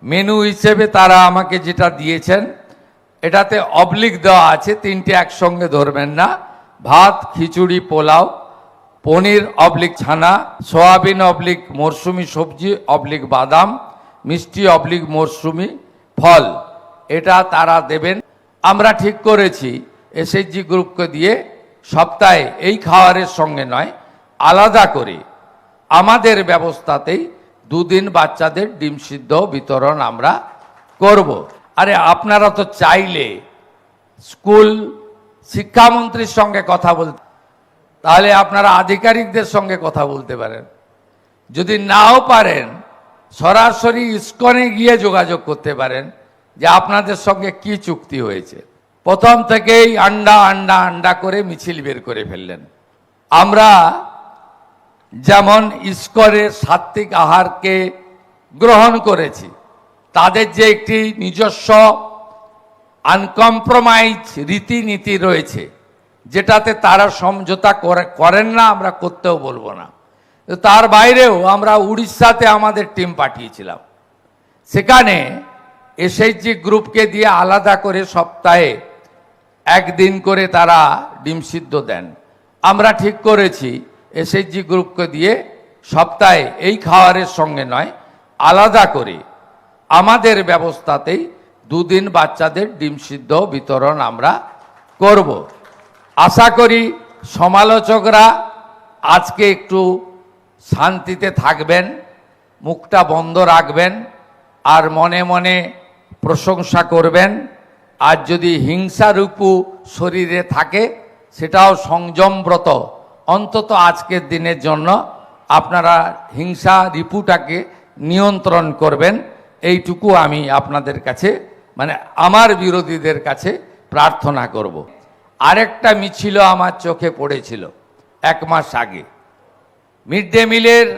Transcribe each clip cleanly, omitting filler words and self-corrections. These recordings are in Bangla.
মেনু হিসেবে তারা আমাকে যেটা দিয়েছেন এটাতে অবলিক দেওয়া আছে, তিনটে একসঙ্গে ধরবেন না। ভাত, খিচুড়ি, পোলাও, পনির অবলিক ছানা, সয়াবিন অবলিক মরশুমি সবজি অবলিক বাদাম, মিষ্টি অবলিক মরশুমি ফল, এটা তারা দেবেন। আমরা ঠিক করেছি এসএইচজি গ্রুপকে দিয়ে সপ্তাহে এই খাবারের সঙ্গে নয়, আলাদা করে আমাদের ব্যবস্থাতেই দুদিন বাচ্চাদের ডিম সিদ্ধ বিতরণ আমরা করব। আরে আপনারা তো চাইলে স্কুল শিক্ষামন্ত্রীর সঙ্গে কথা বলতে, তাহলে আপনারা আধিকারিকদের সঙ্গে কথা বলতে পারেন। যদি নাও পারেন সরাসরি ইসকনে গিয়ে যোগাযোগ করতে পারেন যে আপনাদের সঙ্গে কি চুক্তি হয়েছে। প্রথম থেকেই আন্ডা আন্ডা আন্ডা করে মিছিল বের করে ফেললেন। আমরা যেমন ইসকনের সাত্ত্বিক আহারকে গ্রহণ করেছি, তাদের যে একটি নিজস্ব আনকম্প্রোমাইজ রীতিনীতি রয়েছে যেটাতে তারা সমঝোতা করেন না, আমরা করতেও বলবো না। তার বাইরেও আমরা উড়িষ্যাতে আমাদের টিম পাঠিয়েছিলাম, সেখানে এসএইচজি গ্রুপকে দিয়ে আলাদা করে সপ্তাহে একদিন করে তারা ডিম সিদ্ধ দেন। আমরা ঠিক করেছি এসএইচজি গ্রুপকে দিয়ে সপ্তাহে এই খাবারের সঙ্গে নয়, আলাদা করে আমাদের ব্যবস্থাতেই দুদিন বাচ্চাদের ডিম সিদ্ধ বিতরণ আমরা করব। আশা করি সমালোচকরা আজকে একটু শান্তিতে থাকবেন, মুখটা বন্ধ রাখবেন, আর মনে মনে প্রশংসা করবেন। আর যদি হিংসারূপু শরীরে থাকে সেটাও সংযমব্রত অন্তত আজকের দিনের জন্য আপনারা হিংসা রিপুটাকে নিয়ন্ত্রণ করবেন, এইটুকু আমি আপনাদের কাছে মানে আমার বিরোধীদের কাছে প্রার্থনা করব। আরেকটা মিছিল আমার চোখে পড়েছিল 1 মাস আগে, মিড ডে মিলের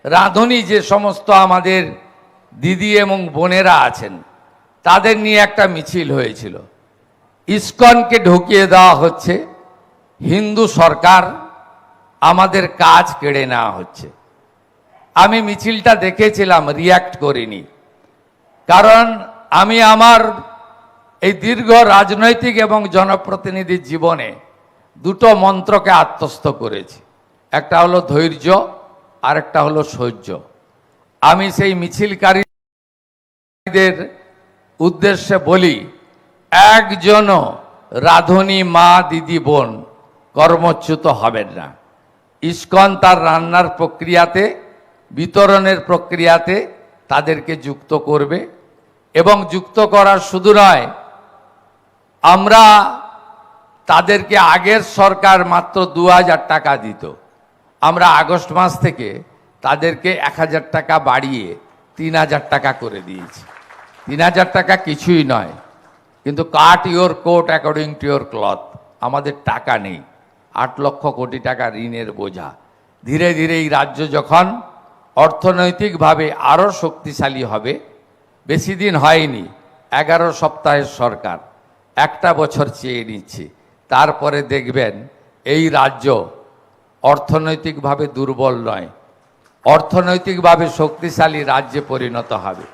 রাঁধুনি যে সমস্ত আমাদের দিদি এবং বোনেরা আছেন তাদের নিয়ে একটা মিছিল হয়েছিল। ইসকনকে ঢুকিয়ে দেওয়া হচ্ছে, হিন্দু সরকার, আমাদের কাজ কেড়ে নেওয়া হচ্ছে। আমি মিছিলটা দেখেছিলাম, রিয়্যাক্ট করিনি, কারণ আমি আমার এই দীর্ঘ রাজনৈতিক এবং জনপ্রতিনিধির জীবনে দুটো মন্ত্রকে আত্মস্থ করেছি, একটা হলো ধৈর্য আর একটা হলো সহ্য। আমি সেই মিছিলকারীদের উদ্দেশ্যে বলি, একজনও রাঁধুনি মা দিদি বোন কর্মচ্যুত হবেন না। ইসকন তার রান্নার প্রক্রিয়াতে, বিতরণের প্রক্রিয়াতে তাদেরকে যুক্ত করবে, এবং যুক্ত করার শুধু নয়, আমরা তাদেরকে আগের সরকার মাত্র 2000 টাকা দিত, আমরা আগস্ট মাস থেকে তাদেরকে 1000 টাকা বাড়িয়ে 3000 টাকা করে দিয়েছি। 3000 টাকা কিছুই নয়, কিন্তু cut your coat according to your cloth. আমাদের টাকা নেই, 8 লক্ষ কোটি টাকা ঋণের বোঝা। ধীরে ধীরে এই রাজ্য যখন অর্থনৈতিকভাবে আরও শক্তিশালী হবে, বেশি দিন হয়নি, 11 সপ্তাহের সরকার, 1টা বছর চেয়ে নিচ্ছে, তারপরে দেখবেন এই রাজ্য অর্থনৈতিকভাবে দুর্বল নয়, অর্থনৈতিকভাবে শক্তিশালী রাজ্যে পরিণত হবে।